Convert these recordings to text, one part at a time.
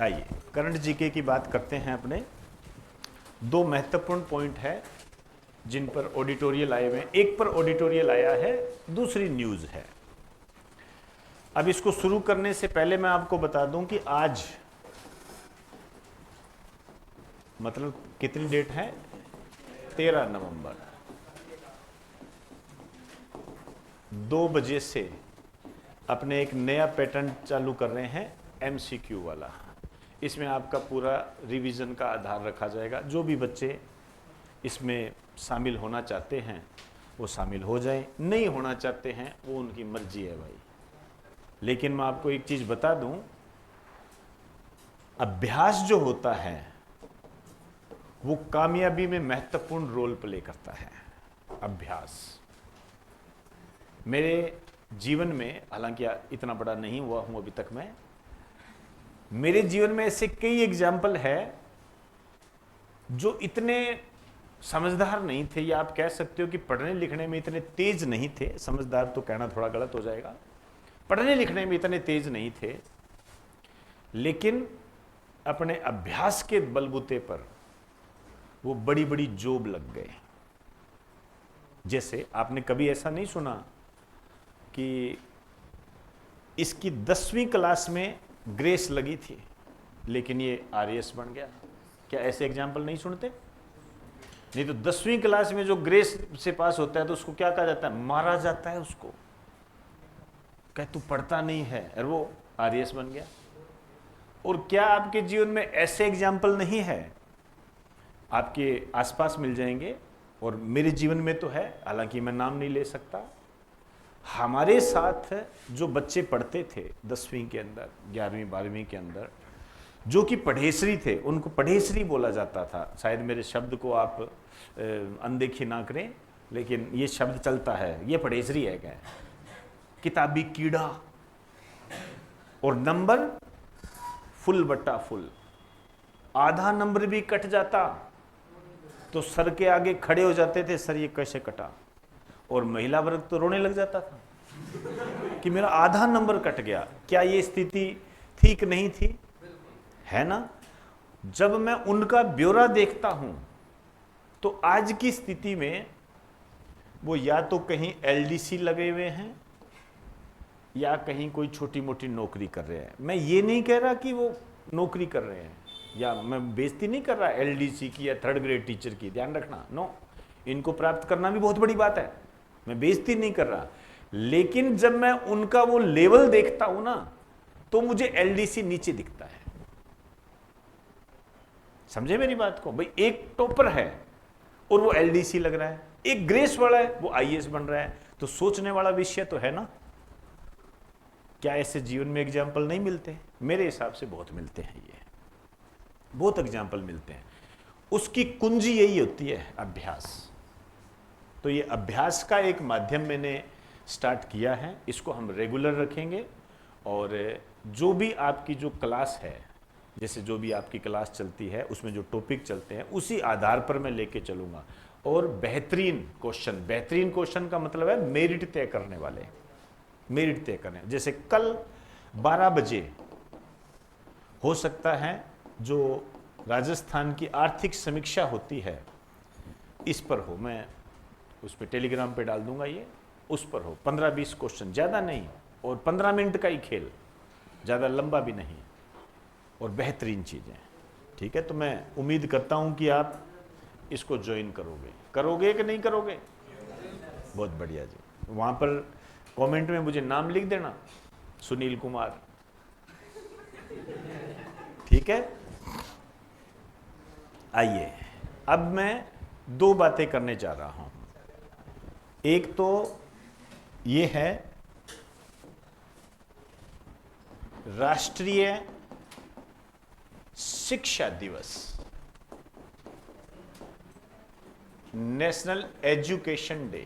आइए current GK की बात करते हैं अपने। दो महत्वपूर्ण पॉइंट है जिन पर ऑडिटोरियल आए हुए हैं। एक पर ऑडिटोरियल आया है, दूसरी न्यूज़ है। अब इसको शुरू करने से पहले मैं आपको बता दूं कि आज मतलब कितनी डेट है, 13 नवंबर 2 बजे से अपने एक नया पैटर्न चालू कर रहे हैं, एमसीक्यू वाला। इसमें आपका पूरा रिवीजन का आधार रखा जाएगा। जो भी बच्चे इसमें शामिल होना चाहते हैं वो शामिल हो जाएं, नहीं होना चाहते हैं वो उनकी मर्जी है भाई। लेकिन मैं आपको एक चीज़ बता दूं, अभ्यास जो होता है वो कामयाबी में महत्वपूर्ण रोल प्ले करता है। अभ्यास मेरे जीवन में, हालांकि इतना बड़ा नहीं हुआ हूं अभी तक मैं, मेरे जीवन में ऐसे कई एग्जाम्पल है जो इतने समझदार नहीं थे, या आप कह सकते हो कि पढ़ने लिखने में इतने तेज नहीं थे। समझदार तो कहना थोड़ा गलत हो जाएगा, पढ़ने लिखने में इतने तेज नहीं थे, लेकिन अपने अभ्यास के बलबूते पर वो बड़ी बड़ी जॉब लग गए। जैसे आपने कभी ऐसा नहीं सुना कि इसकी 10वीं क्लास में ग्रेस लगी थी लेकिन ये आरएएस बन गया? क्या ऐसे एग्जाम्पल नहीं सुनते? नहीं तो 10वीं क्लास में जो ग्रेस से पास होता है तो उसको क्या कहा जाता है? मारा जाता है उसको, कह तू पढ़ता नहीं है, और वो आरएएस बन गया। और क्या आपके जीवन में ऐसे एग्जाम्पल नहीं है? आपके आसपास मिल जाएंगे, और मेरे जीवन में तो है, हालांकि मैं नाम नहीं ले सकता। हमारे साथ जो बच्चे पढ़ते थे 10वीं के अंदर, 11वीं 12वीं के अंदर, जो कि पढ़ेसरी थे, उनको पढ़ेसरी बोला जाता था। शायद मेरे शब्द को आप अनदेखी ना करें, लेकिन ये शब्द चलता है, ये पढ़ेसरी है क्या? किताबी कीड़ा। और नंबर फुल बट्टा फुल, आधा नंबर भी कट जाता तो सर के आगे खड़े हो जाते थे, सर ये कैसे कटा? और महिला वर्ग तो रोने लग जाता था कि मेरा आधा नंबर कट गया। क्या ये स्थिति ठीक नहीं थी? है ना? जब मैं उनका ब्यौरा देखता हूं तो आज की स्थिति में वो या तो कहीं एलडीसी लगे हुए हैं या कहीं कोई छोटी मोटी नौकरी कर रहे हैं। मैं ये नहीं कह रहा कि वो नौकरी कर रहे हैं, या मैं बेइज्जती नहीं कर रहा एलडीसी की या 3rd ग्रेड टीचर की, ध्यान रखना। नो, इनको प्राप्त करना भी बहुत बड़ी बात है, मैं बेइज्जती नहीं कर रहा। लेकिन जब मैं उनका वो लेवल देखता हूं ना, तो मुझे एलडीसी नीचे दिखता है। समझे मेरी बात को? भाई एक टॉपर है और वो एलडीसी लग रहा है, एक ग्रेस वाला है वो आईएएस बन रहा है, तो सोचने वाला विषय तो है ना। क्या ऐसे जीवन में एग्जाम्पल नहीं मिलते? मेरे हिसाब से बहुत मिलते हैं, ये बहुत एग्जाम्पल मिलते हैं। उसकी कुंजी यही होती है, अभ्यास। तो ये अभ्यास का एक माध्यम मैंने स्टार्ट किया है, इसको हम रेगुलर रखेंगे। और जो भी आपकी जो क्लास है, जैसे जो भी आपकी क्लास चलती है उसमें जो टॉपिक चलते हैं उसी आधार पर मैं लेके चलूँगा। और बेहतरीन क्वेश्चन का मतलब है मेरिट तय करने वाले, मेरिट तय करने। जैसे कल 12 बजे हो सकता है जो राजस्थान की आर्थिक समीक्षा होती है इस पर हो, मैं उस पर टेलीग्राम पे डाल दूंगा, ये उस पर हो। 15-20 क्वेश्चन, ज़्यादा नहीं, और 15 मिनट का ही खेल, ज़्यादा लंबा भी नहीं, और बेहतरीन चीज़ें। ठीक है, तो मैं उम्मीद करता हूं कि आप इसको ज्वाइन करोगे कि नहीं करोगे? बहुत बढ़िया जी। वहाँ पर कमेंट में मुझे नाम लिख देना, सुनील कुमार। ठीक है, आइए अब मैं 2 बातें करने जा रहा हूं। एक तो ये है राष्ट्रीय शिक्षा दिवस, नेशनल एजुकेशन डे।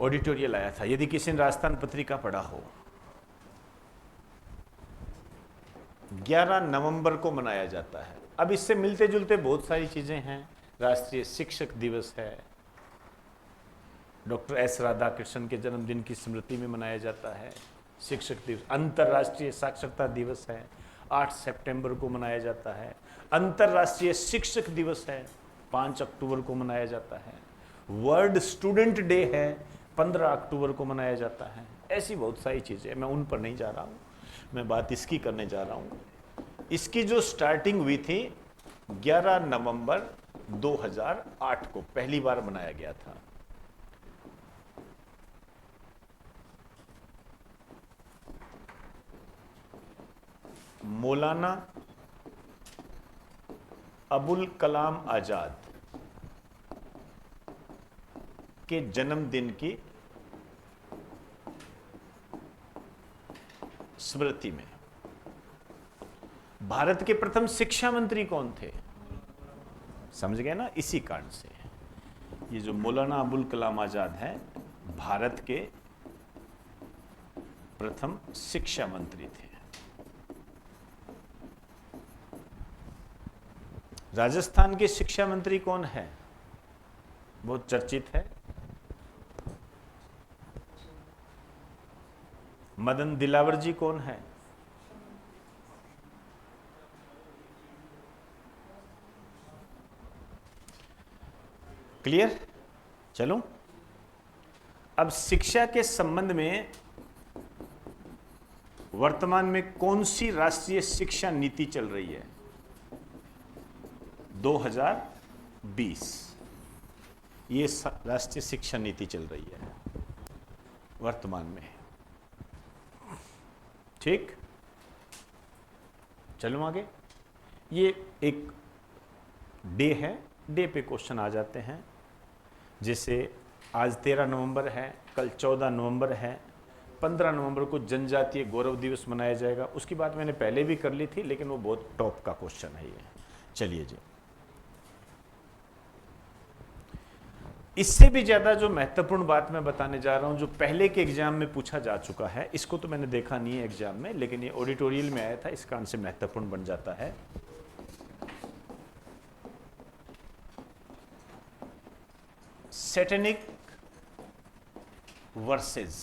ऑडिटोरियल आया था, यदि किसी ने राजस्थान पत्रिका पढ़ा हो, 11 नवंबर को मनाया जाता है। अब इससे मिलते जुलते बहुत सारी चीजें हैं। राष्ट्रीय शिक्षक दिवस है, डॉक्टर एस राधाकृष्णन के जन्मदिन की स्मृति में मनाया जाता है। शिक्षक दिवस। अंतर्राष्ट्रीय साक्षरता दिवस है, 8 सितंबर को मनाया जाता है। अंतर्राष्ट्रीय शिक्षक दिवस है, 5 अक्टूबर को मनाया जाता है। वर्ल्ड स्टूडेंट डे है, 15 अक्टूबर को मनाया जाता है। ऐसी बहुत सारी चीज़ें, मैं उन पर नहीं जा रहा हूँ, मैं बात इसकी करने जा रहा हूँ। इसकी जो स्टार्टिंग हुई थी 11 नवंबर 2008 को पहली बार बनाया गया था। मौलाना अबुल कलाम आजाद के जन्मदिन की स्मृति में। भारत के प्रथम शिक्षा मंत्री कौन थे? समझ गए ना? इसी कारण से ये जो मौलाना अबुल कलाम आजाद हैं, भारत के प्रथम शिक्षा मंत्री थे। राजस्थान के शिक्षा मंत्री कौन है? बहुत चर्चित है, मदन दिलावर जी। कौन है? क्लियर? चलो, अब शिक्षा के संबंध में वर्तमान में कौन सी राष्ट्रीय शिक्षा नीति चल रही है? 2020 ये राष्ट्रीय शिक्षा नीति चल रही है वर्तमान में। ठीक, चलो आगे। ये एक डे है, डे पे क्वेश्चन आ जाते हैं। जैसे आज 13 नवंबर है, कल 14 नवंबर है, 15 नवंबर को जनजातीय गौरव दिवस मनाया जाएगा। उसकी बात मैंने पहले भी कर ली थी, लेकिन वो बहुत टॉप का क्वेश्चन है ये। चलिए जी, इससे भी ज्यादा जो महत्वपूर्ण बात मैं बताने जा रहा हूं, जो पहले के एग्जाम में पूछा जा चुका है, इसको तो मैंने देखा नहीं है एग्जाम में, लेकिन ये ऑडिटोरियल में आया था, इस कारण से महत्वपूर्ण बन जाता है। Satanic versus,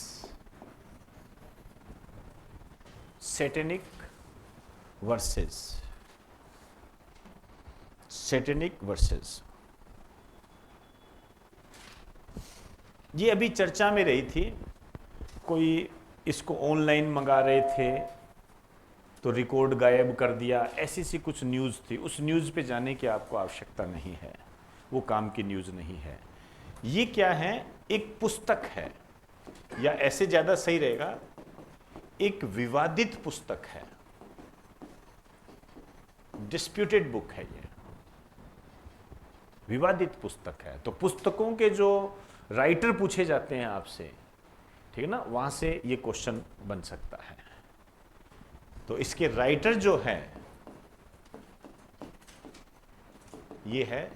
satanic versus, satanic versus, ये अभी चर्चा में रही थी। कोई इसको ऑनलाइन मंगा रहे थे तो रिकॉर्ड गायब कर दिया, ऐसी सी कुछ न्यूज़ थी। उस न्यूज़ पे जाने की आपको आवश्यकता नहीं है, वो काम की न्यूज़ नहीं है। ये क्या है? एक पुस्तक है, या ऐसे ज़्यादा सही रहेगा, एक विवादित पुस्तक है, डिस्प्यूटेड बुक है। ये विवादित पुस्तक है, तो पुस्तकों के जो राइटर पूछे जाते हैं आपसे, ठीक है ना, वहां से ये क्वेश्चन बन सकता है। तो इसके राइटर जो है ये है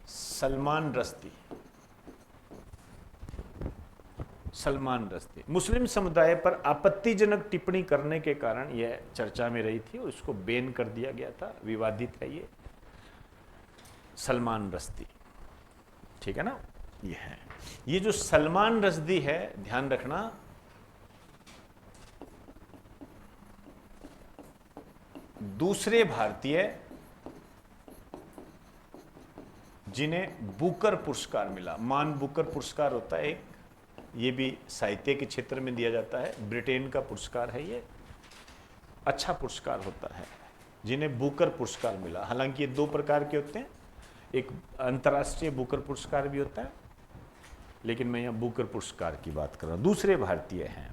सलमान रश्दी। सलमान रश्दी मुस्लिम समुदाय पर आपत्तिजनक टिप्पणी करने के कारण यह चर्चा में रही थी और इसको बैन कर दिया गया था। विवादित है ये सलमान रश्दी, ठीक है ना। ये है, ये जो सलमान रश्दी है, ध्यान रखना, दूसरे भारतीय जिन्हें बुकर पुरस्कार मिला। मान बुकर पुरस्कार होता है एक, ये भी साहित्य के क्षेत्र में दिया जाता है, ब्रिटेन का पुरस्कार है ये, अच्छा पुरस्कार होता है, जिन्हें बुकर पुरस्कार मिला। हालांकि ये दो प्रकार के होते हैं, एक अंतर्राष्ट्रीय बुकर पुरस्कार भी होता है, लेकिन मैं यहाँ बुकर पुरस्कार की बात कर रहा हूँ। दूसरे भारतीय हैं।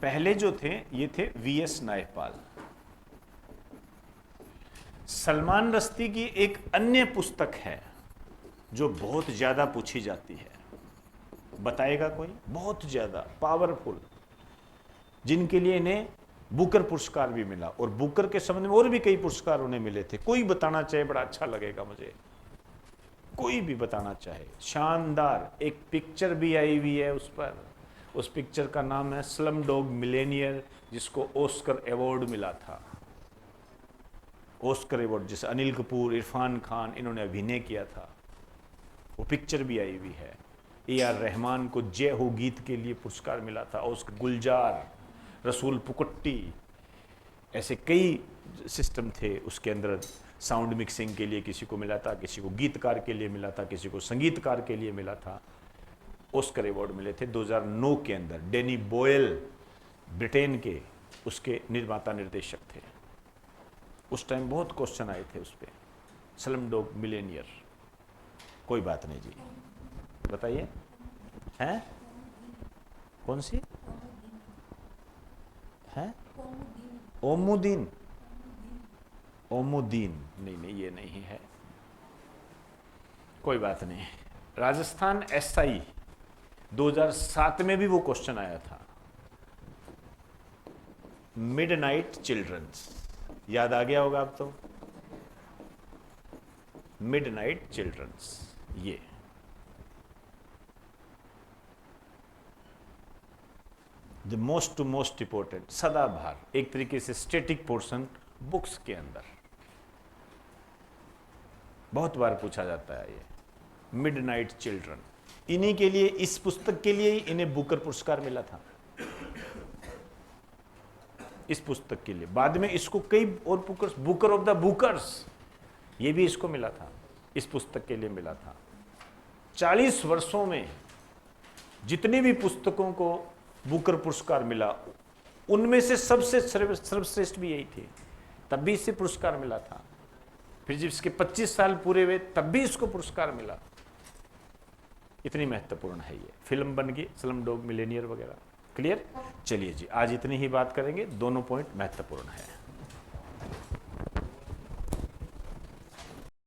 पहले जो थे ये थे वीएस नायपाल। सलमान रश्दी की एक अन्य पुस्तक है जो बहुत ज्यादा पूछी जाती है, बताएगा कोई? बहुत ज्यादा पावरफुल, जिनके लिए इन्हें बुकर पुरस्कार भी मिला, और बुकर के संबंध में और भी कई पुरस्कार उन्हें मिले थे। कोई बताना चाहे, बड़ा अच्छा लगेगा मुझे, कोई भी बताना चाहे। शानदार एक पिक्चर भी आई हुई है उस पर, उस पिक्चर का नाम है स्लम डॉग मिलेनियर, जिसको ऑस्कर अवार्ड मिला था। ऑस्कर अवार्ड, जिसे अनिल कपूर, इरफान खान, इन्होंने अभिनय किया था, वो पिक्चर भी आई हुई है। ए आर रहमान को जय हो गीत के लिए पुरस्कार मिला था, और उसके गुलजार, रसूल पुकट्टी, ऐसे कई सिस्टम थे उसके अंदर। साउंड मिक्सिंग के लिए किसी को मिला था, किसी को गीतकार के लिए मिला था, किसी को संगीतकार के लिए मिला था। ऑस्कर अवार्ड मिले थे 2009 के अंदर। डेनी बोयल ब्रिटेन के उसके निर्माता निर्देशक थे। उस टाइम बहुत क्वेश्चन आए थे उस पर, स्लमडॉग मिलियनेयर। कोई बात नहीं जी, बताइए हैं कौन सी है? ओमुद्दीन, ओमुद्दीन नहीं, ये नहीं है, कोई बात नहीं। राजस्थान एसआई 2007 में भी वो क्वेश्चन आया था, मिडनाइट चिल्ड्रंस, याद आ गया होगा आप तो, मिडनाइट चिल्ड्रंस। ये द मोस्ट इंपॉर्टेंट, सदाबहार, एक तरीके से स्टैटिक पोर्शन बुक्स के अंदर बहुत बार पूछा जाता है ये, मिडनाइट चिल्ड्रन। इन्हीं के लिए, इस पुस्तक के लिए ही इन्हें बुकर पुरस्कार मिला था, इस पुस्तक के लिए। बाद में इसको कई और बुकर ऑफ द बुकर्स, ये भी इसको मिला था, इस पुस्तक के लिए मिला था। 40 वर्षों में जितनी भी पुस्तकों को बुकर पुरस्कार मिला, उनमें से सबसे सर्वश्रेष्ठ भी यही थी, तब भी इससे पुरस्कार मिला था। फिर जब इसके 25 साल पूरे हुए तब भी इसको पुरस्कार मिला। इतनी महत्वपूर्ण है ये। फिल्म बन गई स्लमडॉग मिलियनेयर वगैरह। क्लियर? चलिए जी, आज इतनी ही बात करेंगे, दोनों पॉइंट महत्वपूर्ण है।